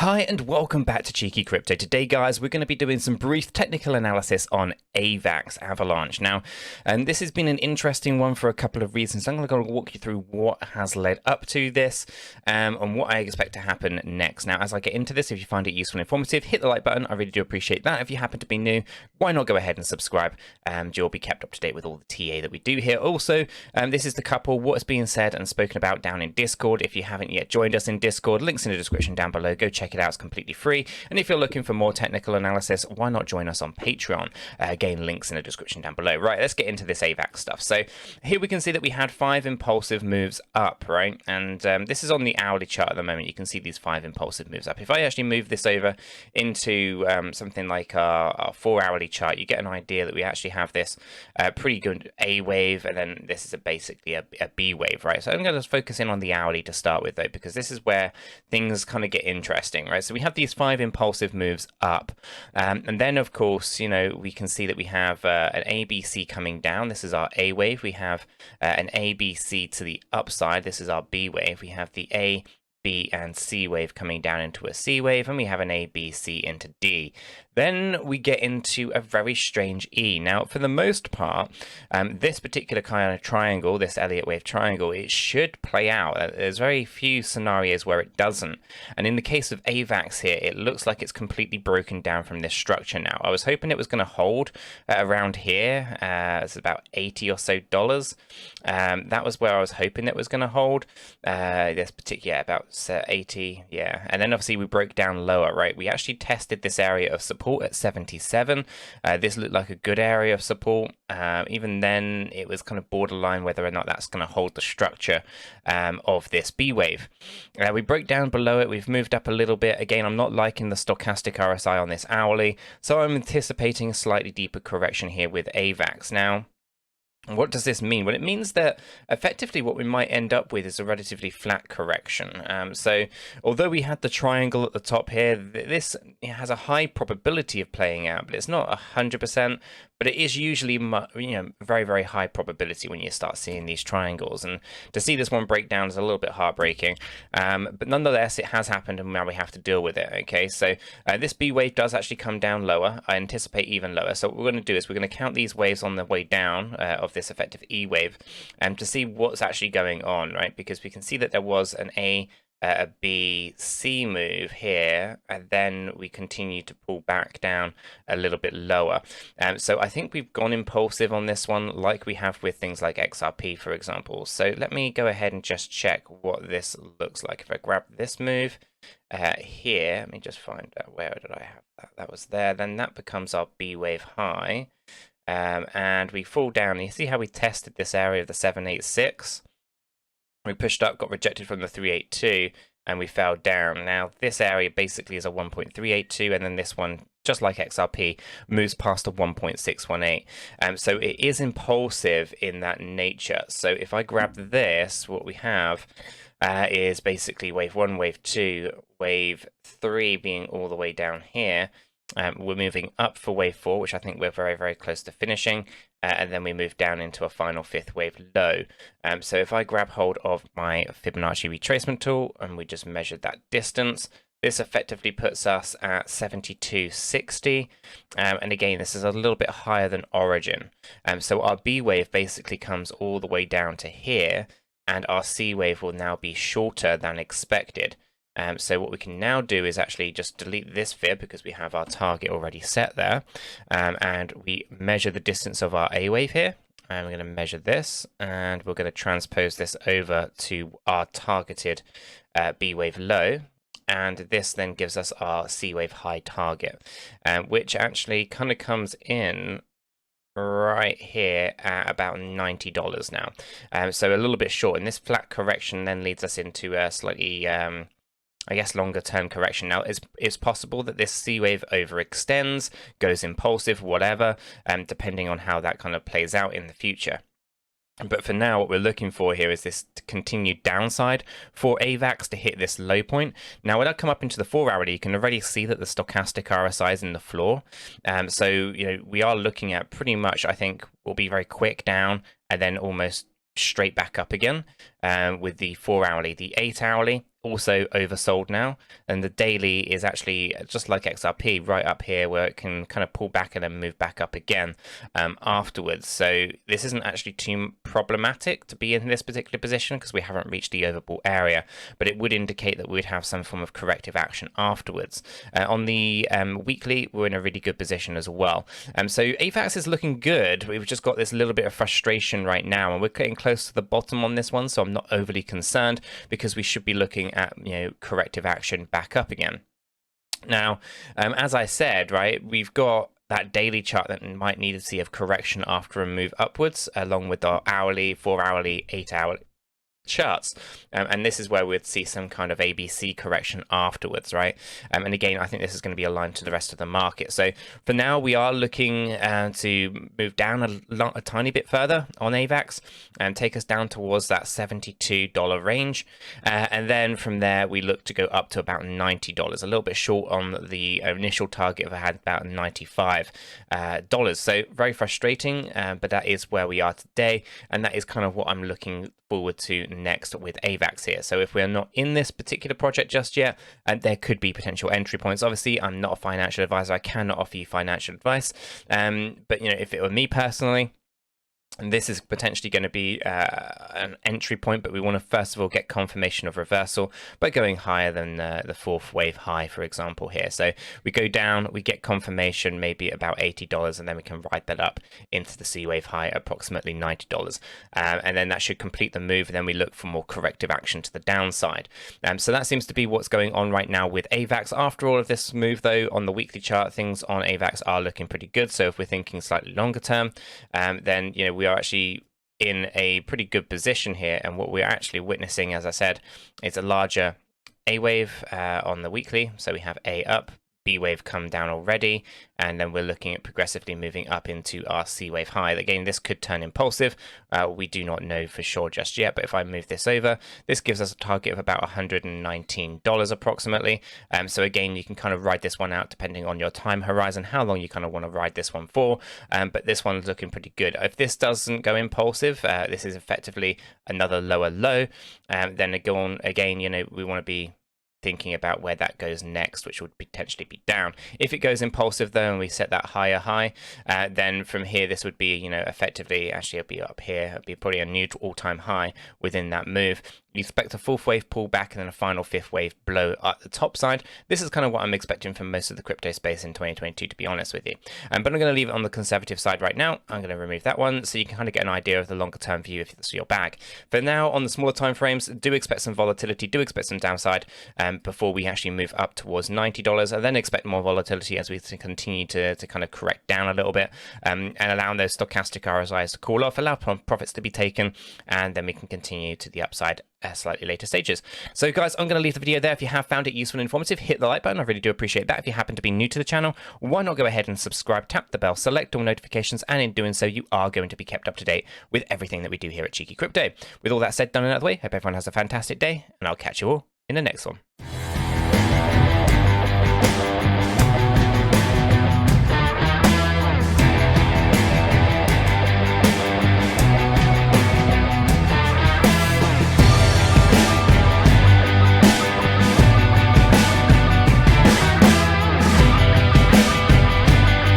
Hi and welcome back to Cheeky Crypto. Today, guys, we're going to be doing some brief technical analysis on AVAX Avalanche. Now, this has been an interesting one for a couple of reasons. I'm going to walk you through what has led up to this and what I expect to happen next. Now, as I get into this, if you find it useful and informative, hit the like button. I really do appreciate that. If you happen to be new, why not go ahead and subscribe? You'll be kept up to date with all the TA that we do here. Also, this is the couple, what is being said and spoken about down in Discord. If you haven't yet joined us in Discord, links in the description down below. Go check it out. It's completely free. And if you're looking for more technical analysis, why not join us on Patreon? Again, links in the description down below. Right, let's get into this AVAX stuff. So here we can see that we had 5 impulsive moves up, right? And this is on the hourly chart at the moment. You can see these 5 impulsive moves up. If I actually move this over into something like our 4-hourly chart, you get an idea that we actually have this pretty good A wave, and then this is basically a B wave, right? So I'm going to focus in on the hourly to start with, though, because this is where things kind of get interesting, right? So we have these 5 impulsive moves up, and then of course, you know, we can see that we have an ABC coming down. This is our A wave. We have an ABC to the upside. This is our B wave. We have the A, B and C wave coming down into a C wave, and we have an A, B, C into D. Then we get into a very strange E. Now, for the most part, this particular kind of triangle, this Elliott wave triangle, it should play out. There's very few scenarios where it doesn't. And in the case of AVAX here, it looks like it's completely broken down from this structure now. I was hoping it was going to hold around here. It's about $80 or so. That was where I was hoping it was going to hold. This particular, about 80, yeah. And then obviously we broke down lower, right? We actually tested this area of support at 77. This looked like a good area of support. Even then, it was kind of borderline whether or not that's going to hold the structure of this B wave. We broke down below it. We've moved up a little bit. Again, I'm not liking the stochastic RSI on this hourly, so I'm anticipating a slightly deeper correction here with AVAX. Now, what does this mean? Well, it means that effectively what we might end up with is a relatively flat correction. So although we had the triangle at the top here, this has a high probability of playing out, but it's not 100%, but it is usually, very, very high probability when you start seeing these triangles. And to see this one break down is a little bit heartbreaking, but nonetheless, it has happened, and now we have to deal with it. Okay, so this B wave does actually come down lower. I anticipate even lower. So what we're going to do is we're going to count these waves on the way down of this effective E wave, to see what's actually going on, right? Because we can see that there was an A, B, C move here, and then we continue to pull back down a little bit lower. So I think we've gone impulsive on this one, like we have with things like XRP, for example. So let me go ahead and just check what this looks like. If I grab this move here, let me just find out, where did I have that? That was there. Then that becomes our B wave high. And we fall down, and you see how we tested this area of the 786. We pushed up, got rejected from the 382, and we fell down. Now this area basically is a 1.382, and then this one, just like XRP, moves past a 1.618. So it is impulsive in that nature. So if I grab this, what we have is basically wave 1, wave 2, wave 3 being all the way down here. We're moving up for wave 4, which I think we're very, very close to finishing, and then we move down into a final 5th wave low. So if I grab hold of my Fibonacci retracement tool and we just measure that distance, this effectively puts us at 72.60, and again, this is a little bit higher than origin. So our B wave basically comes all the way down to here, and our C wave will now be shorter than expected. So what we can now do is actually just delete this fib because we have our target already set there, and we measure the distance of our A wave here, and we're going to measure this, and we're going to transpose this over to our targeted B wave low, and this then gives us our C wave high target, which actually kind of comes in right here at about $90 now. So a little bit short, and this flat correction then leads us into a slightly I guess longer term correction. Now it's possible that this C wave overextends, goes impulsive, whatever, depending on how that kind of plays out in the future. But for now, what we're looking for here is this continued downside for AVAX to hit this low point. Now, when I come up into the 4-hourly, you can already see that the stochastic RSI is in the floor. So, you know, we are looking at pretty much, I think, will be very quick down and then almost straight back up again with the 4-hourly. The 8-hourly, also oversold now, and the daily is actually just like XRP right up here, where it can kind of pull back and then move back up again afterwards. So this isn't actually too problematic to be in this particular position because we haven't reached the overbought area, but it would indicate that we'd have some form of corrective action afterwards. On the weekly, we're in a really good position as well. So AVAX is looking good. We've just got this little bit of frustration right now, and we're getting close to the bottom on this one, so I'm not overly concerned because we should be looking at corrective action back up again. Now, as I said, right, we've got that daily chart that might need to see a correction after a move upwards, along with our hourly, 4-hourly, 8-hourly charts, and this is where we'd see some kind of ABC correction afterwards, right? And again, I think this is going to be aligned to the rest of the market. So for now, we are looking to move down a tiny bit further on AVAX and take us down towards that $72 range, and then from there we look to go up to about $90, a little bit short on the initial target of I had about $95. So very frustrating, but that is where we are today, and that is kind of what I'm looking forward to next with AVAX here. So if we're not in this particular project just yet, there could be potential entry points. Obviously, I'm not a financial advisor. I cannot offer you financial advice. But if it were me personally, and this is potentially going to be an entry point, but we want to first of all get confirmation of reversal by going higher than the fourth wave high, for example, here. So we go down, we get confirmation maybe about $80, and then we can ride that up into the C wave high, approximately $90. And then that should complete the move, and then we look for more corrective action to the downside. So that seems to be what's going on right now with AVAX. After all of this move, though, on the weekly chart, things on AVAX are looking pretty good. So if we're thinking slightly longer term, then we are actually in a pretty good position here, and what we're actually witnessing, as I said, is a larger A wave on the weekly. So we have A up, B wave come down already, and then we're looking at progressively moving up into our C wave high. Again, this could turn impulsive. We do not know for sure just yet, but if I move this over, this gives us a target of about $119 approximately. So again, you can kind of ride this one out depending on your time horizon, how long you kind of want to ride this one for. But this one's looking pretty good. If this doesn't go impulsive, this is effectively another lower low. Then again, we want to be thinking about where that goes next, which would potentially be down. If it goes impulsive though, and we set that higher high, then from here this would be effectively, actually it'll be up here, it'll be probably a new all-time high within that move. You expect a fourth wave pullback and then a final fifth wave blow at the top side. This is kind of what I'm expecting from most of the crypto space in 2022, to be honest with you. But I'm going to leave it on the conservative side right now. I'm going to remove that one so you can kind of get an idea of the longer term view if it's your bag. For now, on the smaller time frames, do expect some volatility, do expect some downside before we actually move up towards $90, and then expect more volatility as we continue to kind of correct down a little bit, and allow those stochastic RSIs to cool off, allow profits to be taken, and then we can continue to the upside slightly later stages. So guys, I'm going to leave the video there. If you have found it useful and informative, hit the like button. I really do appreciate that. If you happen to be new to the channel, why not go ahead and subscribe, tap the bell, select all notifications, and in doing so, you are going to be kept up to date with everything that we do here at Cheeky Crypto. With all that said, done and out of the way, hope everyone has a fantastic day, and I'll catch you all in the next one.